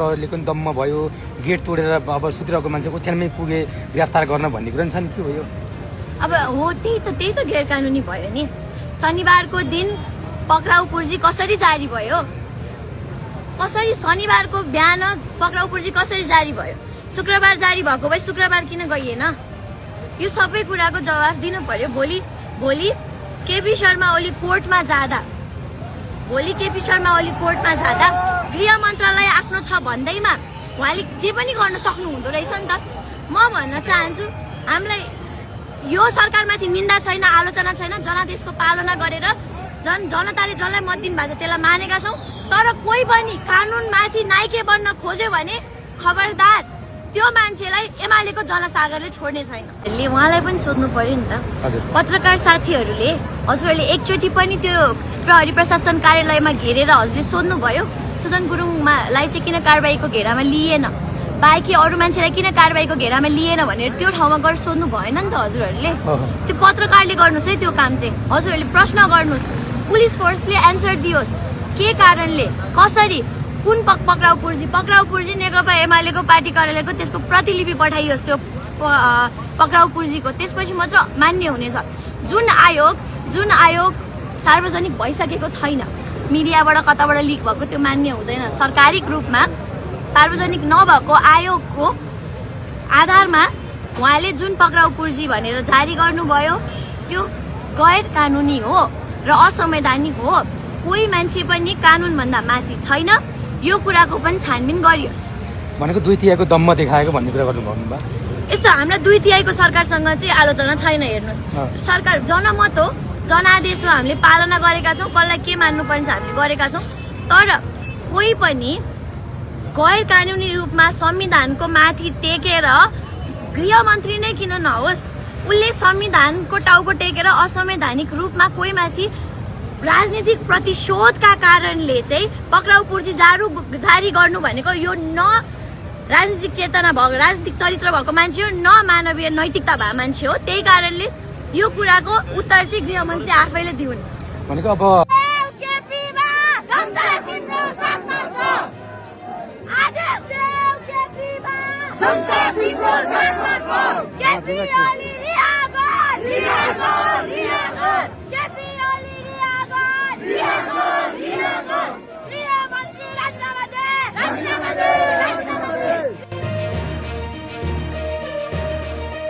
प्रहरीले पनि दम्म भयो, गेट तोडेर अब सुतिरहेको मान्छे ओछ्यानमै पुगे गिरफ्तार गर्न भन्ने कुरा नि छ नि, के भयो? अब हो त्यही त गैर कानुनी भयो नि। शनिबारको दिन पक्राउ पुर्जी कसरी जारी भयो? कसरी शनिबारको बिहान पक्राउ पुर्जी कसरी जारी भयो? शुक्रबार जारी भएको भए शुक्रबार किन गइएन? यो सबै कुराको जवाफ दिनु पर्यो। भोलि केपी शर्मा ओली कोर्टमा जाँदा गृह मन्त्रालय आफ्नो छ भन्दैमा उहाँले जे पनि गर्न सक्नु हुँदो रहेछ नि त। म भन्न चाहन्छु, हामीलाई यो सरकारमाथि निन्दा छैन, आलोचना छैन। जनादेशको पालना गरेर जनताले जसलाई मत दिनुभएको छ त्यसलाई मानेका छौँ। तर कोही पनि कानुनमाथि नाइके बन्न खोज्यो भने खबरदार, त्यो मान्छेलाई एमालेको जनसागरले छोड्ने छैन। उहाँलाई पनि सोध्नु पर्यो नि त। पत्रकार साथीहरूले हजुरहरूले एकचोटि पनि त्यो प्रहरी प्रशासन कार्यालयमा घेरेर हजुरले सोध्नुभयो सुदन गुरुङलाई चाहिँ किन कारबाहीको घेरामा लिएन, बाँकी अरू मान्छेलाई किन कारबाहीको घेरामा लिएन भनेर त्यो ठाउँमा गएर सोध्नु भएन नि त हजुरहरूले। त्यो पत्रकारले गर्नुहोस् है त्यो काम चाहिँ। हजुरहरूले प्रश्न गर्नुहोस्, पुलिस फोर्सले एन्सर दियोस् के कारणले, कसरी, कुन पक्राउ पुर्जी नेकपा एमालेको पार्टी कार्यालयको त्यसको प्रतिलिपि पठाइयोस् त्यो पक्राउ पुर्जीको, त्यसपछि मात्र मान्य हुनेछ। जुन आयोग सार्वजनिक भइसकेको छैन, मिडियाबाट कताबाट लिक भएको, त्यो मान्य हुँदैन। सरकारी रूपमा सार्वजनिक नभएको आयोगको आधारमा उहाँले जुन पक्राउ पुर्जी भनेर जारी गर्नुभयो त्यो गैर कानुनी हो र असंवैधानिक हो। कोही मान्छे पनि कानुनभन्दा माथि छैन, यो कुराको पनि छानबिन गरियोस् भनेको। 2/3 दम्म देखाएको भन्ने कुरा गर्नुभयो बा? यस्तो हाम्रो 2/3 सरकारसँग चाहिँ आलोचना छैन। हेर्नुहोस्, सरकार जनमत हो, जनादेश हो, हामीले पालना गरेका छौँ। कसलाई के मान्नुपर्छ हामीले गरेका छौँ। तर कोही पनि गैर कानुनी रूपमा संविधानको माथि टेकेर, गृहमन्त्री नै किन नहोस्, उसले संविधानको टाउको टेकेर असंवैधानिक रूपमा कोही माथि राजनीतिक प्रतिशोधका कारणले चाहिँ पक्राउ पुर्जी जारी गर्नु भनेको यो न राजनीतिक चेतना भएको, राजनीतिक चरित्र भएको मान्छे हो, न मानवीय नैतिकता भएको मान्छे हो। त्यही कारणले यो कुराको उत्तर चाहिँ गृहमन्त्री आफैले दिउन् भनेको। अब जनता तिम्रो साथमा छ।